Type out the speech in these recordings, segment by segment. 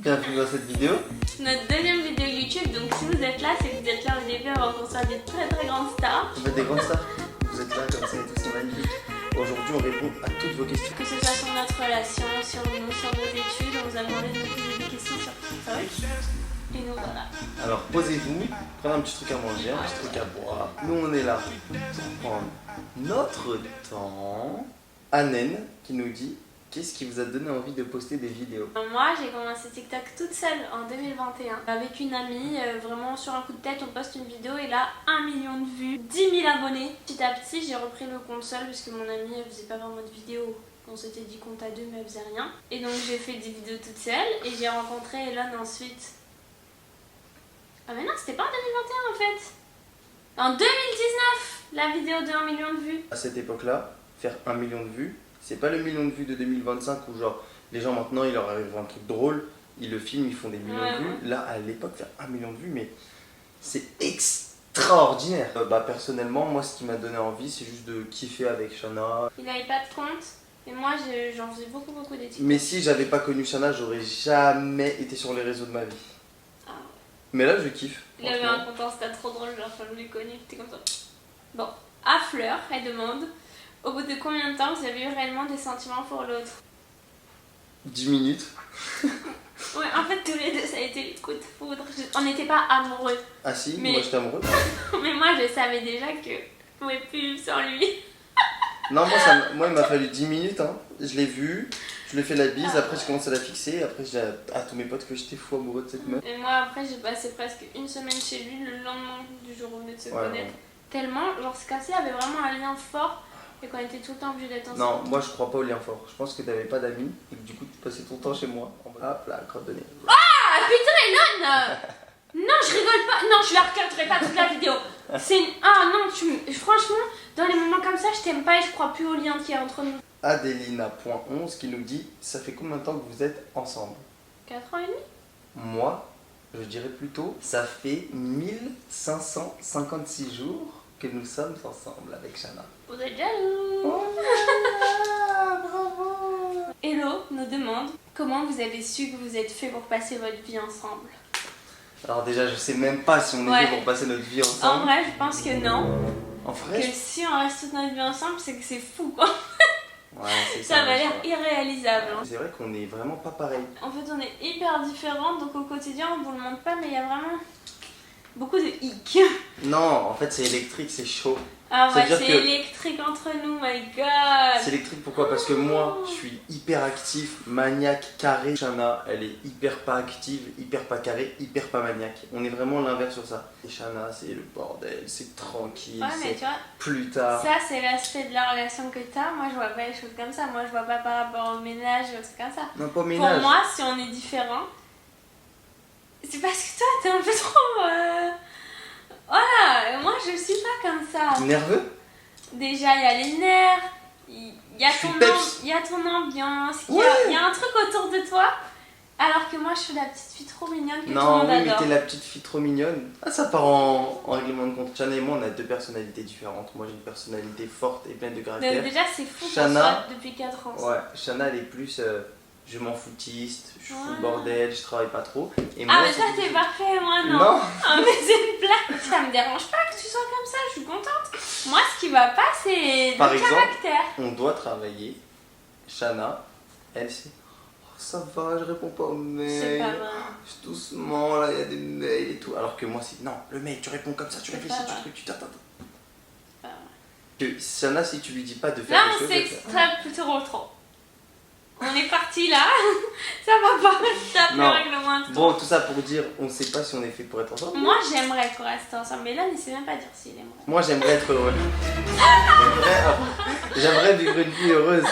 bienvenue dans cette vidéo. Notre deuxième vidéo YouTube, donc si vous êtes là, c'est que vous êtes là au début avant qu'on soit des très grandes stars. On fait des grandes stars. Vous êtes là comme ça et tout, c'est magnifique. Aujourd'hui, on répond à toutes vos questions. Que ce soit sur notre relation, sur nous, sur nos études, on vous a demandé de nous poser des questions sur TikTok. Et nous voilà. Alors posez-vous, prenez un petit truc à manger, un petit truc à boire. Nous on est là pour prendre notre temps. Anen qui nous dit qu'est-ce qui vous a donné envie de poster des vidéos? Moi j'ai commencé TikTok toute seule en 2021 avec une amie, vraiment sur un coup de tête on poste une vidéo et là 1 million de vues, 10 000 abonnés. Petit à petit j'ai repris le compte seul parce que mon amie elle faisait pas vraiment de vidéos. On s'était dit compte à deux mais elle faisait rien. Et donc j'ai fait des vidéos toute seule et j'ai rencontré Elon ensuite. Ah mais non, c'était pas en 2021 en fait. En 2019, la vidéo de 1 million de vues. À cette époque-là, faire 1 million de vues, c'est pas le million de vues de 2025 où genre les gens maintenant il leur arrive un truc drôle, ils le filment, ils font des millions de vues. Là à l'époque faire 1 million de vues, mais c'est extraordinaire. Personnellement, moi ce qui m'a donné envie c'est juste de kiffer avec Shana. Il avait pas de compte. Et moi j'en faisais beaucoup des TikTok. Mais si j'avais pas connu Shana, j'aurais jamais été sur les réseaux de ma vie. Mais là, je kiffe. Il avait un compte Insta trop drôle, genre je l'ai connu, c'était comme ça. Bon, à Fleur, elle demande au bout de combien de temps vous avez eu réellement des sentiments pour l'autre? 10 minutes. Ouais, en fait, tous les deux, ça a été le coup de foudre. On n'était pas amoureux. Ah si, mais... moi j'étais amoureux. Mais moi, je savais déjà que je pouvais plus vivre sans lui. Non, moi il m'a fallu 10 minutes. Hein. Je l'ai vu. Je lui ai fait la bise, après j'ai commencé à la fixer, après j'ai dit à tous mes potes que j'étais fou amoureux de cette meuf. Et moi après j'ai passé presque une semaine chez lui le lendemain du jour où on venait de se connaître. Ouais. Tellement, genre c'est cassé, avait vraiment un lien fort et qu'on était tout le temps obligés d'être ensemble. Non, moi je crois pas au lien fort, je pense que t'avais pas d'amis et que du coup tu passais ton temps chez moi. Hop là, crotte de nez. Ah putain Elon. Non je rigole pas, non je la regarderai pas toute la vidéo. C'est une... Ah non, franchement, dans les moments comme ça je t'aime pas et je crois plus au lien qu'il y a entre nous. Adelina.11 qui nous dit ça fait combien de temps que vous êtes ensemble? 4 ans et demi. Moi, je dirais plutôt ça fait 1556 jours que nous sommes ensemble avec Shana. Vous êtes jaloux. Oh, bravo. Hello nous demande comment vous avez su que vous êtes fait pour passer votre vie ensemble. Alors déjà je sais même pas si on est fait pour passer notre vie ensemble. En vrai je pense que non. En vrai, que si on reste toute notre vie ensemble c'est que c'est fou quoi. Ouais, c'est ça m'a l'air irréalisable. Hein. C'est vrai qu'on est vraiment pas pareil. En fait, on est hyper différents, donc au quotidien, on vous le montre pas, mais il y a vraiment beaucoup de hic. Non, en fait, c'est électrique, c'est chaud. Ah ouais, c'est électrique entre nous, my god. C'est électrique pourquoi? Parce que moi, je suis hyper actif, maniaque, carré. Shana, elle est hyper pas active, hyper pas carré, hyper pas maniaque. On est vraiment l'inverse sur ça. Et Shana, c'est le bordel, c'est tranquille, ouais, mais tu vois, plus tard. Ça, c'est l'aspect de la relation que t'as. Moi, je vois pas les choses comme ça. Moi, je vois pas par rapport au ménage, c'est comme ça. Non, pas au ménage. Pour moi, si on est différents, c'est parce que toi, t'es un peu trop... Voilà, moi, je suis pas comme ça. Nerveux? Déjà, il y a les nerfs, il y a ton ambiance, il y a un truc autour de toi. Alors que moi, je suis la petite fille trop mignonne que tout le monde adore. Non, mais t'es la petite fille trop mignonne. Ah, ça part en règlement de compte. Shana et moi, on a deux personnalités différentes. Moi, j'ai une personnalité forte et pleine de caractère. Mais déjà, c'est fou qu'on soit depuis 4 ans. Ouais, Shana, elle est plus... je m'en foutiste, je fous le bordel, je travaille pas trop. Et moi, mais toi t'es parfait, moi non. Non. Ah, mais c'est une blague, ça me dérange pas que tu sois comme ça, je suis contente. Moi ce qui va pas c'est le caractère. On doit travailler. Shana, elle c'est oh, ça va, je réponds pas aux mails. C'est pas vrai. Doucement, là il y a des mails et tout. Alors que moi c'est non, le mail, tu réponds comme ça, tu réfléchis, tu t'attends. Shana, si tu lui dis pas de faire des choses. Non, c'est extra trop. On est parti là, ça va pas, ça fait règlement. Bon, tout ça pour dire, on sait pas si on est fait pour être ensemble. Moi j'aimerais qu'on reste ensemble, mais là il ne sait même pas dire s'il aimerait. Moi j'aimerais être heureux. J'aimerais vivre une vie heureuse.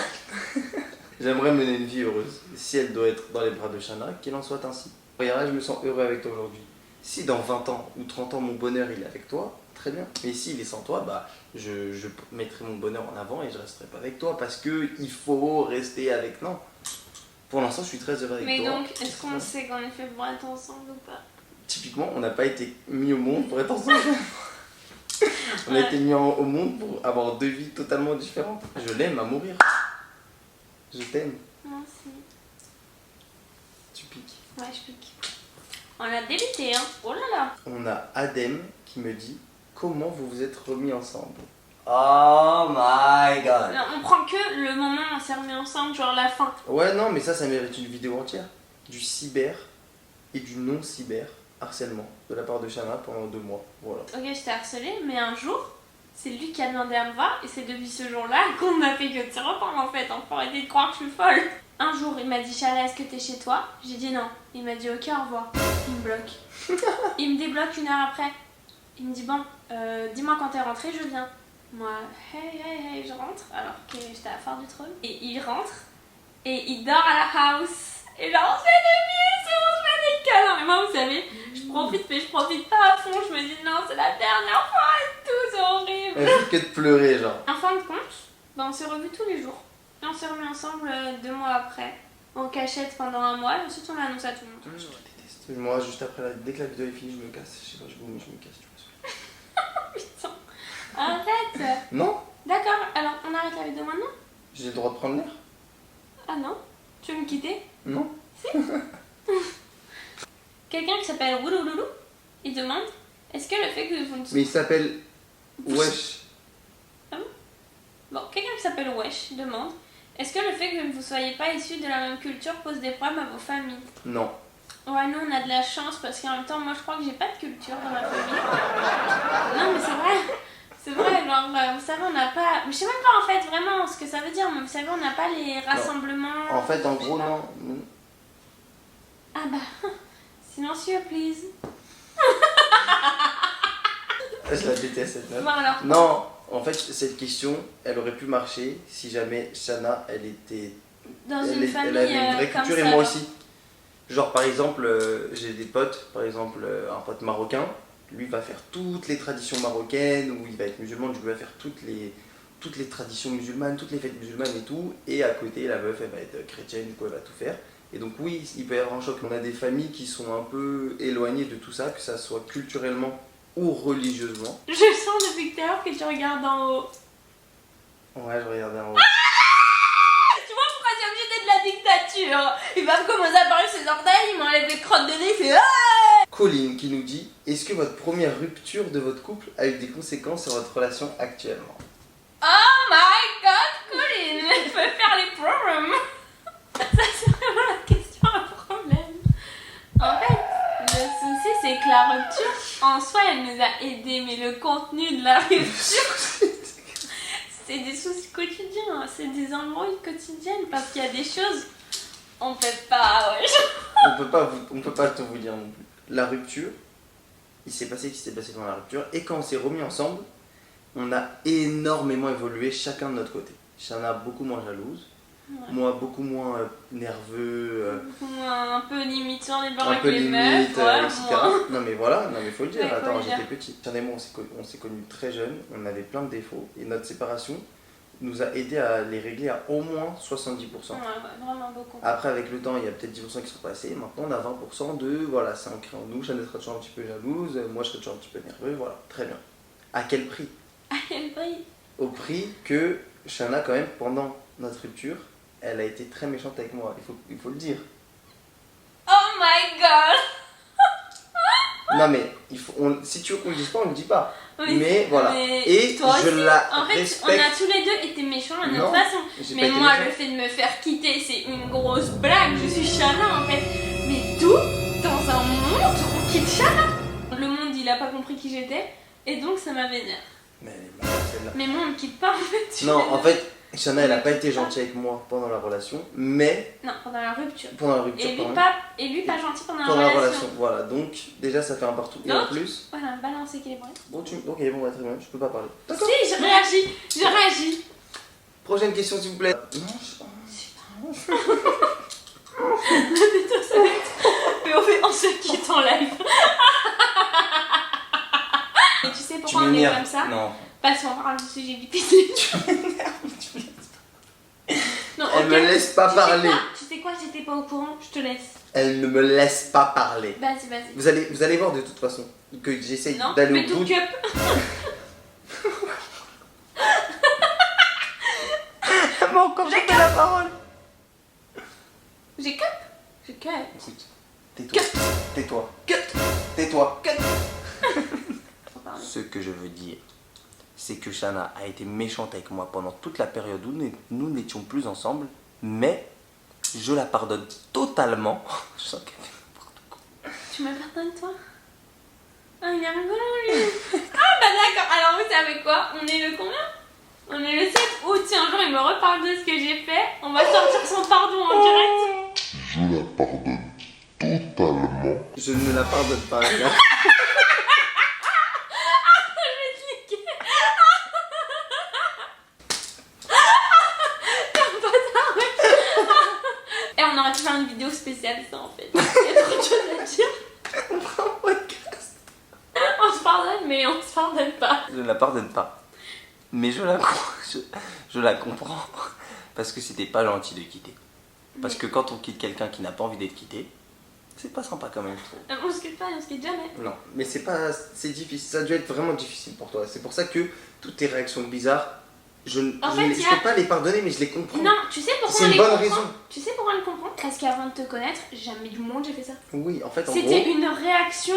J'aimerais mener une vie heureuse. Si elle doit être dans les bras de Shana, qu'il en soit ainsi. Regarde, je me sens heureux avec toi aujourd'hui. Si dans 20 ans ou 30 ans mon bonheur il est avec toi, très bien. Mais s'il est sans toi, bah je mettrai mon bonheur en avant et je resterai pas avec toi parce que il faut rester avec. Non. Pour l'instant, je suis très heureux avec toi. Mais donc, est-ce qu'on sait qu'on est fait pour être ensemble ou pas? Typiquement, on n'a pas été mis au monde pour être ensemble. On a été mis au monde pour avoir deux vies totalement différentes. Je l'aime à mourir. Je t'aime. Moi aussi. Tu piques. Ouais, je pique. On a débuté, hein. Oh là là. On a Adem qui me dit comment vous vous êtes remis ensemble. Oh my god. Non, on prend que le moment où on s'est remis ensemble, genre la fin. Ouais, non, mais ça mérite une vidéo entière. Du cyber et du non-cyber harcèlement de la part de Shana pendant 2 mois. Voilà. Ok, je t'ai harcelé, mais un jour, c'est lui qui a demandé à me voir, et c'est depuis ce jour-là qu'on a fait que de se reprendre en fait. On peut arrêter de croire que je suis folle. Un jour, il m'a dit Shana, est-ce que t'es chez toi? J'ai dit non. Il m'a dit ok, au revoir. Il me bloque. Il me débloque 1 heure après. Il me dit bon, dis-moi quand t'es rentrée, je viens. Moi, hey, je rentre, alors que j'étais à la foire du trône. Et il rentre, et il dort à la house. Et genre, on se fait des bisous, on se fait des câlins. Mais moi, vous savez, je profite, mais je profite pas à fond. Je me dis non, c'est la dernière fois et tout, c'est horrible. Elle fait que de pleurer, genre. En fin de compte, on s'est revus tous les jours. Et on s'est remis ensemble 2 mois après, en cachette pendant 1 mois. Et ensuite, on l'a annoncé à tout le monde. Je te déteste. Moi, juste après, dès que la vidéo est finie, je me casse. Je sais pas, je vomis, je me casse. Putain, arrête. Non, D'accord, alors on arrête la vidéo maintenant? j'ai le droit de prendre l'air. Ah non? Tu veux me quitter? Non. Quelqu'un qui s'appelle Woulouloulou, il demande est-ce que le fait que vous ne... Mais il s'appelle Wesh. Bon, quelqu'un qui s'appelle Wesh demande est-ce que le fait que vous ne soyez pas issus de la même culture pose des problèmes à vos familles? Non. Ouais, nous on a de la chance parce qu'en même temps, moi je crois que j'ai pas de culture dans ma famille. Non, mais c'est vrai. C'est vrai, genre, vous savez, on n'a pas. Je sais même pas en fait vraiment ce que ça veut dire, mais vous savez, on n'a pas les rassemblements. En fait, en je sais gros, pas. non. Ah bah, silencieux, please. Je la déteste cette note. Bon, alors. Non, en fait, cette question, elle aurait pu marcher si jamais Shana, elle était. Dans Elle, une est- famille elle avait une vraie comme culture ça. et moi aussi. Genre, par exemple, j'ai des potes, par exemple, un pote marocain, lui va faire toutes les traditions marocaines, ou il va être musulman, du coup, il va faire toutes les traditions musulmanes, toutes les fêtes musulmanes et tout, et à côté, la meuf, elle va être chrétienne, du coup, elle va tout faire. Et donc, oui, il peut y avoir un choc. On a des familles qui sont un peu éloignées de tout ça, que ça soit culturellement ou religieusement. Je sens depuis tout à l'heure que tu regardes en haut. Ouais, je regardais en haut. Tu vois pourquoi j'ai obligé d'être de la dictature? Il va commencer à parler de ses orteils, il m'enlève les crottes de nez, il fait Colline qui nous dit est-ce que votre première rupture de votre couple a eu des conséquences sur votre relation actuellement? oh my god, Colin, elle peut faire les problèmes. Ça c'est vraiment la question à problème. En fait, le souci c'est que la rupture, en soi, elle nous a aidés, mais le contenu de la rupture, c'est des soucis quotidiens, c'est des embrouilles quotidiennes, parce qu'il y a des choses, on peut pas, ouais. On peut pas tout vous dire non plus. La rupture, il s'est passé ce qui s'est passé dans la rupture, et quand on s'est remis ensemble, on a énormément évolué chacun de notre côté. Shana beaucoup moins jalouse, Ouais. moi beaucoup moins nerveux, Un peu limite sur les bords un avec peu les limite, meufs, ouais, etc. moi. Non mais voilà, non mais faut le dire, Ouais, faut attends, le dire. j'étais petit. Shana et moi on s'est connus très jeunes, on avait plein de défauts, et notre séparation nous a aidé à les régler à au moins 70%. Ouais, vraiment beaucoup. Après, avec le temps, il y a peut-être 10% qui sont passés. Maintenant, on a 20% de voilà, c'est ancré en nous. Shana sera toujours un petit peu jalouse, moi je serai toujours un petit peu nerveux. Voilà, très bien. À quel prix? À quel prix? Au prix que Shana, quand même, pendant notre rupture, elle a été très méchante avec moi. Il faut le dire. Oh my god! Non, mais si tu veux qu'on le dise pas, on le dit pas. Oui, Mais voilà. Et toi je aussi. la En fait, respecte. on a tous les deux été méchants à notre Non, façon. j'ai pas Mais été moi, méchant. le fait de me faire quitter, c'est une grosse blague. Je suis Shana en fait. Mais d'où, dans un monde, on quitte Shana? Le monde, il a pas compris qui j'étais. Et donc, ça m'a vénère. Mais elle est malade, celle-là. Mais moi, on me quitte pas en fait. Non, en fait, Shana, elle a pas été gentille avec moi pendant la relation, mais Non, pendant la rupture. pendant la rupture, pardon. Et lui, pas gentil pendant Pendant la la relation. relation, voilà. Donc, déjà, ça fait un partout. Et en Donc, plus. Voilà, balance équilibré. Bon, ok, bon, bah, très bien, je peux pas parler. D'accord. Si, je réagis. Prochaine question, s'il vous plaît. Non, Mais on se quitte en live. Et tu sais tu pourquoi on est m'énerves. comme ça? Non. Parce qu'on parle du sujet du PC. Non, Elle ok. me laisse pas parler. Tu sais quoi, j'étais pas au courant, je te laisse. Elle ne me laisse pas parler. Vas-y. Vous allez voir de toute façon que j'essaye Non, d'aller mais au tout bout. cup. Elle m'a encore jeté la parole. J'ai cup. Écoute, Tais-toi. Cut. Tais-toi. Cut. Tais-toi. Cut. Faut parler. Ce que je veux dire, c'est que Shana a été méchante avec moi pendant toute la période où nous n'étions plus ensemble, mais je la pardonne totalement. Je sens qu'elle fait n'importe quoi. Tu me pardonnes, toi? Ah, il est rigolo, lui. Ah, bah d'accord. Alors, vous savez quoi? On est le combien? On est le 7 août. Si un jour il me reparle de ce que j'ai fait, on va sortir son pardon en direct. Je la pardonne totalement. Je ne la pardonne pas. Je vais te niquer. Et on aurait pu faire une vidéo spéciale, ça en fait. Il y a trop de choses à dire. On se pardonne, mais on se pardonne pas. Je ne la pardonne pas. Mais je la comprends. Parce que c'était pas gentil de quitter. Parce que quand on quitte quelqu'un qui n'a pas envie d'être quitté, c'est pas sympa quand même, je trouve. On se quitte pas, on se quitte jamais. Non, mais c'est difficile. Ça a dû être vraiment difficile pour toi. C'est pour ça que toutes tes réactions bizarres, je ne peux pas les pardonner, mais je les comprends. Non, tu sais pourquoi C'est on une les bonne comprend? raison. Tu sais pourquoi on le comprend? Parce qu'avant de te connaître, jamais du monde j'ai fait ça. Oui, en fait, en C'était gros, une réaction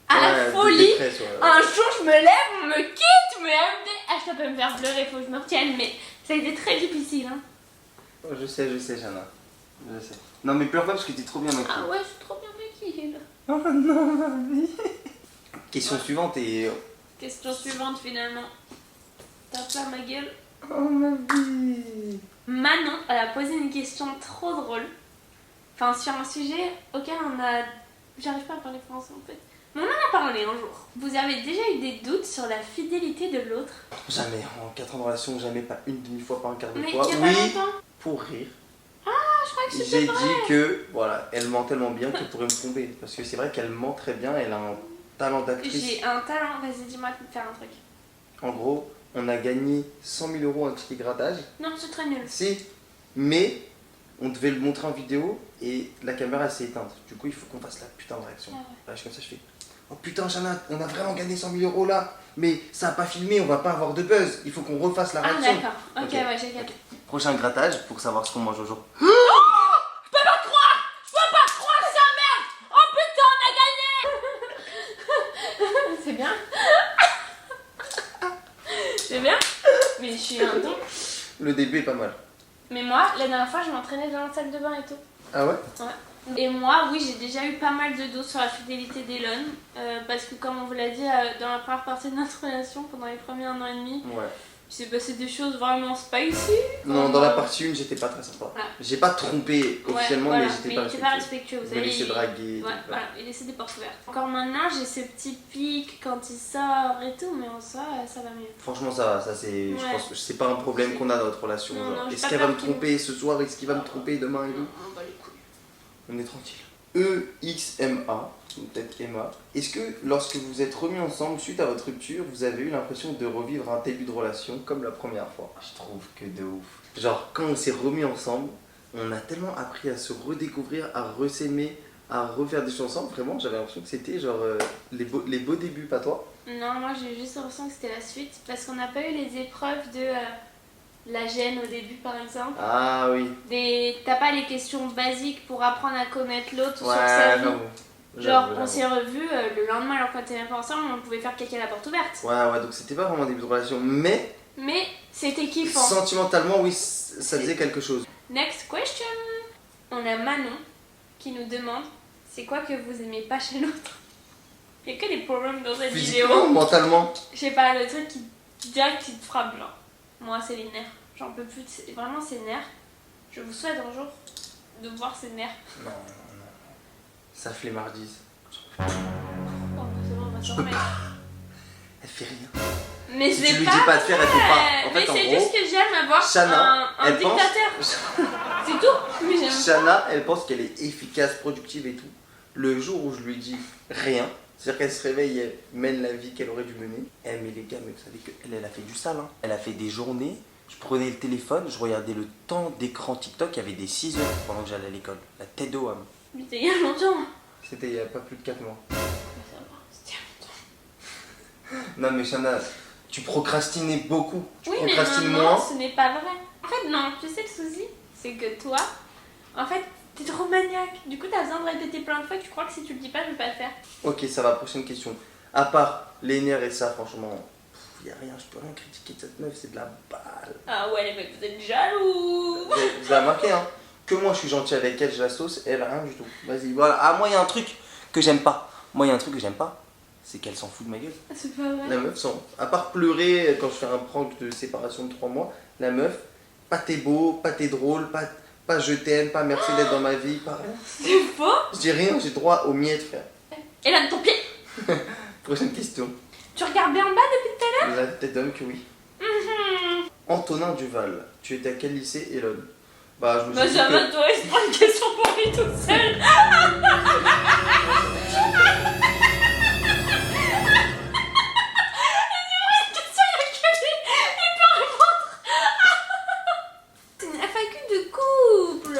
à ouais, la de folie. détresse, ouais. Un jour, je me lève, on me quitte, mais ah, je peux me faire pleurer, faut que je me retienne, mais ça a été très difficile. Hein. Je sais, Jana. Je sais. Non, mais pleure pas parce que t'es trop bien maquillée. Ah ouais, je suis trop bien maquillée là. Oh non, ma vie. Question suivante et. Question suivante finalement. Tape là ma gueule. Oh ma vie. Manon, elle a posé une question trop drôle. Enfin, sur un sujet auquel on a. J'arrive pas à parler français en fait. Mais on en a parlé un jour. Vous avez déjà eu des doutes sur la fidélité de l'autre? Jamais. En 4 ans de relation, jamais, pas une demi-fois, pas un quart de Mais fois. il y a pas Oui, longtemps. pour rire. Je crois que J'ai c'était vrai. dit que, voilà, elle ment tellement bien qu'elle pourrait me tromper. Parce que c'est vrai qu'elle ment très bien, elle a un talent d'actrice. J'ai un talent. Vas-y, dis-moi de faire un truc. En gros, on a gagné 100 000 euros en ticket grattage. Non, c'est très nul. Si, mais on devait le montrer en vidéo et la caméra s'est éteinte. Du coup, il faut qu'on fasse la putain de réaction. Ah ouais. Là, je suis comme ça, je fais oh putain, Shana, on a vraiment gagné 100 000 euros là, mais ça a pas filmé, on va pas avoir de buzz. Il faut qu'on refasse la Ah réaction. d'accord. Ok, Ok. ouais, j'ai capté. Prochain grattage pour savoir ce qu'on mange aujourd'hui. Je peux pas croire ça, merde. Oh putain, on a gagné. C'est bien. C'est bien. Mais je suis un don. Le début est pas mal. Mais moi, la dernière fois, je m'entraînais dans la salle de bain et tout. Ah ouais? Ouais. Et moi, oui, j'ai déjà eu pas mal de doutes sur la fidélité d'Elon. Parce que, comme on vous l'a dit dans la première partie de notre relation, pendant les premiers 1 an et demi, Ouais. il s'est passé des choses vraiment spicy. Non, dans la partie 1, j'étais pas très sympa. Voilà. J'ai pas trompé officiellement, Ouais, mais voilà. j'étais Mais pas il était pas respectueux. respectueux, vous Je me savez. laissais draguer. Ouais, tout, voilà, il laissait des portes ouvertes. Encore maintenant, j'ai ce petit pic quand il sort et tout, mais en soi, ça va mieux. Franchement, ça c'est. Je Ouais. pense que c'est pas un problème qu'on a dans notre relation. Non, genre. non, j'ai Est-ce pas qu'elle va peur me qu'il tromper ce soir? Est-ce qu'il va me tromper demain et tout? On bat les couilles. On est tranquille. EXMA, ou peut-être Emma. Est-ce que lorsque vous êtes remis ensemble suite à votre rupture, vous avez eu l'impression de revivre un début de relation comme la première fois? Je trouve que de ouf. Genre, quand on s'est remis ensemble, on a tellement appris à se redécouvrir, à re-s'aimer, à refaire des choses ensemble. Vraiment, j'avais l'impression que c'était genre les beaux débuts, pas toi? Non, moi j'ai juste l'impression que c'était la suite parce qu'on n'a pas eu les épreuves de la gêne au début par exemple. Ah oui. T'as pas les questions basiques pour apprendre à connaître l'autre sur Ouais, sa vie. j'avoue. Genre, on J'avoue. s'est revus le lendemain alors qu'on était même pas ensemble, on pouvait faire caca à la porte ouverte. Ouais, donc c'était pas vraiment un début de relation, mais Mais c'était kiffant. sentimentalement, oui, ça disait quelque chose. Next question. On a Manon qui nous demande c'est quoi que vous aimez pas chez l'autre. Il y a que des problèmes dans cette Physiquement, vidéo. mentalement. Je sais pas, le truc qui direct qui te frappe genre. Moi c'est les nerfs. J'en peux plus, vraiment ces nerfs. Je vous souhaite un jour de voir ces nerfs. Non. Ça flemmardise. Oh, c'est bon, on va s'en remettre. Elle fait rien. Mais Si c'est tu lui pas dis pas de faire, elle fait pas. En mais fait, en c'est gros, juste que j'aime avoir Shana, un elle pense- dictateur. C'est tout. Mais j'aime. Shana, elle pense qu'elle est efficace, productive et tout. Le jour où je lui dis rien, c'est-à-dire qu'elle se réveille, elle mène la vie qu'elle aurait dû mener. Elle, mais les gars, mais vous savez qu'elle a fait du sale. Hein. Elle a fait des journées, je prenais le téléphone, je regardais le temps d'écran TikTok, il y avait des 6 heures pendant que j'allais à l'école. La tête de homme. Mais c'était il y a longtemps. C'était il y a pas plus de 4 mois. Ça va, c'était il y a longtemps. Non mais Shana, tu procrastinais beaucoup. Tu Oui, mais procrastines maintenant, moins. ce n'est pas vrai. En fait, non, tu sais le souci, c'est que toi, en fait, T'es trop maniaque. Du coup, t'as besoin de répéter plein de fois. Tu crois que si tu le dis pas, je vais pas le faire. Ok, ça va, prochaine question. À part les nerfs et ça, franchement, y a rien, je peux rien critiquer de cette meuf, c'est de la balle. Ah ouais, les mecs, vous êtes jaloux. Vous avez remarqué, hein? Que moi je suis gentil avec elle, je la sauce, elle rien du tout. Vas-y, voilà. Ah, moi il y a un truc que j'aime pas. C'est qu'elle s'en fout de ma gueule. C'est pas vrai. La meuf, à part pleurer quand je fais un prank de séparation de 3 mois, la meuf, pas t'es beau, pas t'es drôle, pas je t'aime, pas merci d'être dans ma vie, pas rien. C'est faux. Je dis rien, j'ai droit aux miettes, frère. Et là, de ton pied. Prochaine question. Tu regardes bien en bas depuis tout à l'heure. La tête d'homme que oui. Antonin Duval, tu étais à quel lycée, Elon? Bah, je me suis dit ça que... va, toi, c'est pas une question pour lui toute seule.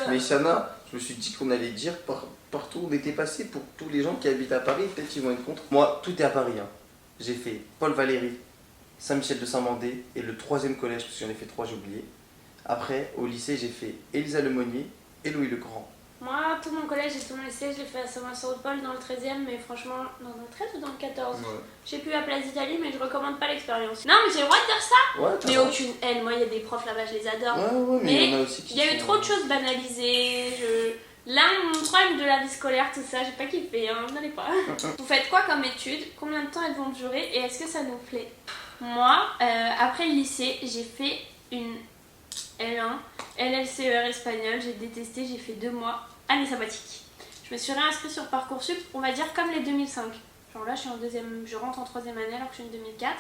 Mais Shana, je me suis dit qu'on allait dire partout où on était passé pour tous les gens qui habitent à Paris, peut-être qu'ils vont être contre. Moi, tout est à Paris. Hein. J'ai fait Paul Valéry, Saint-Michel de Saint-Mandé et le 3e collège, parce que j'en ai fait 3, j'ai oublié. Après, au lycée, j'ai fait Élisa Lemonnier et Louis le Grand. Moi, tout mon collège et tout mon lycée, je l'ai fait à Saint-Vincent-de-Paul dans le 13e, mais franchement, dans le 13 ou dans le 14 Ouais. Je sais plus, à Place d'Italie, mais je recommande pas l'expérience. Non, mais j'ai le droit de dire ça. Ouais, t'as Mais raison. aucune haine, moi, il y a des profs là-bas, je les adore. Ouais, mais il y en a aussi Il qui y a eu sont- trop de choses banalisées. Là, mon problème de la vie scolaire, tout ça, j'ai pas kiffé, hein, n'allez pas. Vous faites quoi comme études? Combien de temps elles vont durer? Et est-ce que ça nous plaît? Moi, après le lycée, j'ai fait une L1, LLCER espagnol, j'ai détesté, j'ai fait 2 mois, année sabbatique. Je me suis réinscrite sur Parcoursup, on va dire comme les 2005. Genre là, je rentre en 3e année alors que je suis en 2004.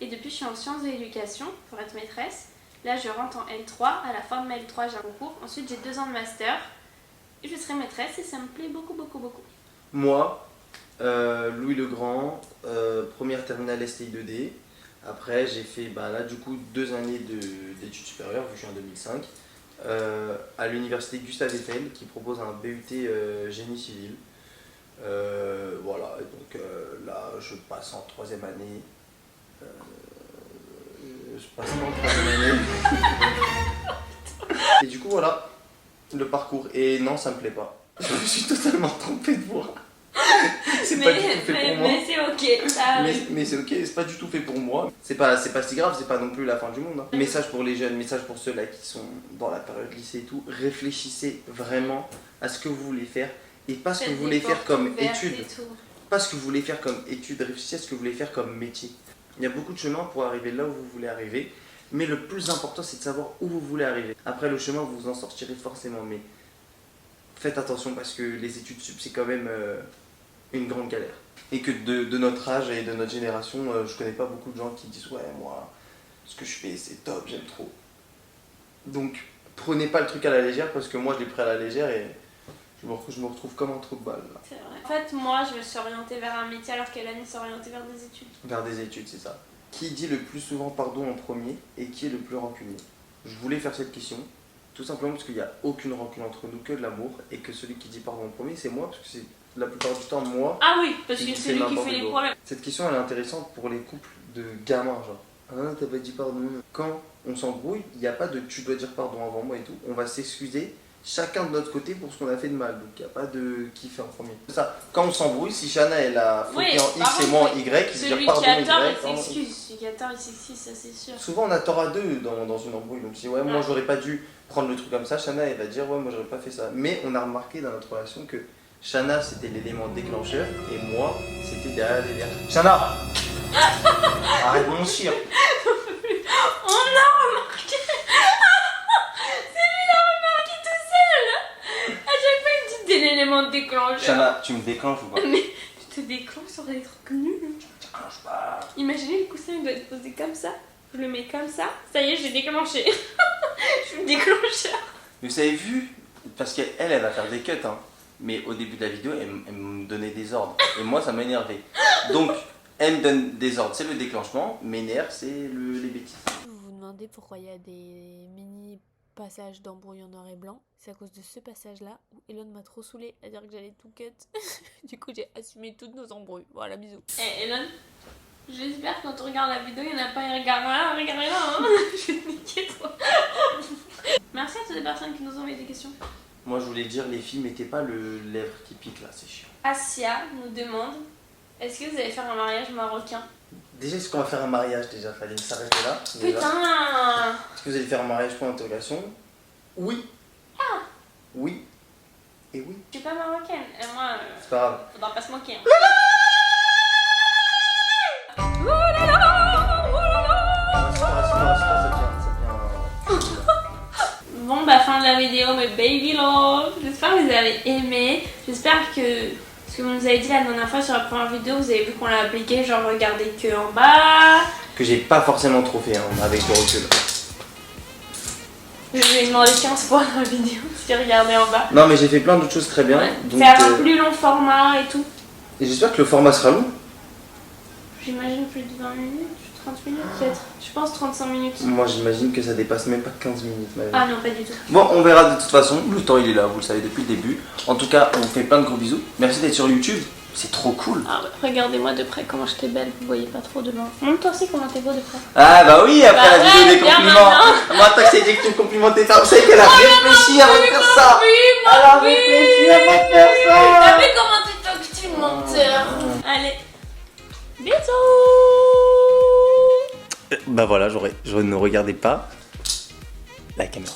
Et depuis, je suis en sciences de l'éducation pour être maîtresse. Là, je rentre en L3. À la fin de ma L3, j'ai un concours. Ensuite, j'ai 2 ans de master. Et je serai maîtresse et ça me plaît beaucoup, beaucoup, beaucoup. Moi, Louis le Grand, première terminale STI 2D. Après, j'ai fait là du coup 2 années d'études supérieures, vu que je suis en 2005, à l'université Gustave Eiffel, qui propose un BUT génie civil. Voilà, et donc là, je passe en 3e année. Je passe pas en 3e année. Et du coup, voilà, le parcours. Et non, ça me plaît pas. Je me suis totalement trompé de voie. C'est pas du tout fait pour moi. Mais c'est ok, ça arrive. Mais c'est ok, c'est pas du tout fait pour moi. C'est pas si grave, c'est pas non plus la fin du monde. Hein. Message pour les jeunes, message pour ceux-là qui sont dans la période lycée et tout. Réfléchissez vraiment à ce que vous voulez faire et pas ce que vous voulez faire comme étude. Pas ce que vous voulez faire comme étude, réfléchissez à ce que vous voulez faire comme métier. Il y a beaucoup de chemins pour arriver là où vous voulez arriver, mais le plus important c'est de savoir où vous voulez arriver. Après le chemin, vous en sortirez forcément, mais faites attention parce que les études sup c'est quand même une grande galère. Et que de notre âge et de notre génération, je connais pas beaucoup de gens qui disent ouais moi, ce que je fais c'est top, j'aime trop. Donc prenez pas le truc à la légère parce que moi je l'ai pris à la légère et je me retrouve comme un trou de balle là. C'est vrai. En fait, moi, je me suis orientée vers un métier alors qu'Elanie s'est orientée vers des études. Vers des études, c'est ça. Qui dit le plus souvent pardon en premier et qui est le plus rancunier? Je voulais faire cette question, tout simplement parce qu'il n'y a aucune rancune entre nous que de l'amour et que celui qui dit pardon en premier, c'est moi, parce que c'est la plupart du temps moi. Ah oui, parce que qui c'est lui qui n'importe fait les quoi. problèmes. Cette question elle est intéressante pour les couples de gamins, genre. Ah non, t'as pas dit pardon. Quand on s'embrouille, il n'y a pas de tu dois dire pardon avant moi et tout. On va s'excuser chacun de notre côté pour ce qu'on a fait de mal. Donc il n'y a pas de qui fait en premier. C'est ça. Quand on s'embrouille, si Shana elle a fauté Oui, en par X et contre, moi en Y, il se dit Celui pardon qui a tort, Y. il s'excuse. Celui qui a tort, il s'excuse, ça c'est sûr. Souvent on a tort à deux dans une embrouille. Donc si ouais, moi Ouais. j'aurais pas dû prendre le truc comme ça, Shana elle va dire ouais, moi j'aurais pas fait ça. Mais on a remarqué dans notre relation que Shana c'était l'élément déclencheur et moi c'était derrière les verres. Shana arrête mon chien. On a remarqué. C'est lui qui a remarqué tout seul. À chaque fois, il me dit t'es l'élément déclencheur. Shana, tu me déclenches ou pas? Mais tu te déclenches sur des trucs nuls. Je déclenche pas. Imaginez le coussin, il doit être posé comme ça. Je le mets comme ça. Ça y est, j'ai déclenché. Je suis le déclencheur. Mais vous avez vu? Parce qu'elle va faire des cuts, hein. Mais au début de la vidéo, elle me donnait des ordres. Et moi, ça m'énervait. Donc, elle me donne des ordres, c'est le déclenchement. M'énerve, c'est les bêtises. Vous vous demandez pourquoi il y a des mini passages d'embrouille en noir et blanc. C'est à cause de ce passage-là où Elon m'a trop saoulé à dire que j'allais tout cut. Du coup, j'ai assumé toutes nos embrouilles. Voilà, bisous. Eh Elon, j'espère que quand tu regardes la vidéo, il n'y en a pas un regard là, regarde là, hein. Je vais te niquer toi. Merci à toutes les personnes qui nous ont envoyé des questions. Moi je voulais dire, les filles, mettez pas le lèvre qui pique là, c'est chiant. Asia nous demande, est-ce que vous allez faire un mariage marocain? Déjà, est-ce qu'on va faire un mariage déjà? Fallait s'arrêter là. Déjà. Putain! Est-ce que vous allez faire un mariage pour l'interrogation? Oui. Ah! Oui. Et oui. Je suis pas marocaine, et moi, C'est pas grave. faudra pas se moquer. Hein. Bon bah fin de la vidéo mes baby love, j'espère que vous avez aimé, j'espère que ce que vous nous avez dit la dernière fois sur la première vidéo, vous avez vu qu'on l'a appliqué, genre regardez que en bas. Que j'ai pas forcément trop fait hein, avec le recul. Je lui ai demandé 15 fois dans la vidéo si regardez en bas. Non mais j'ai fait plein d'autres choses très bien. Ouais. Donc, Faire un plus long format et tout. et j'espère que le format sera long. J'imagine plus de 20 minutes, 30 minutes peut-être. Je pense 35 minutes. Moi j'imagine que ça dépasse même pas 15 minutes. Ah non pas du tout. Bon, on verra de toute façon. Le temps il est là, vous le savez depuis le début. En tout cas, on vous fait plein de gros bisous. Merci d'être sur YouTube. C'est trop cool. Ah ouais, regardez-moi de près comment j'étais belle, vous voyez pas trop de loin. Montre-toi aussi comment t'es beau de près. Ah bah oui, après Bah la vidéo ouais, des bien compliments. maintenant. Moi, t'as essayé que tu me complimentais ça. Vous savez qu'elle a réfléchi avant de faire ça. Elle a réfléchi avant de faire T'as ça. vu comment tu toques, tu menteur. Allez, bisous. Bah voilà, je ne regardais pas la caméra.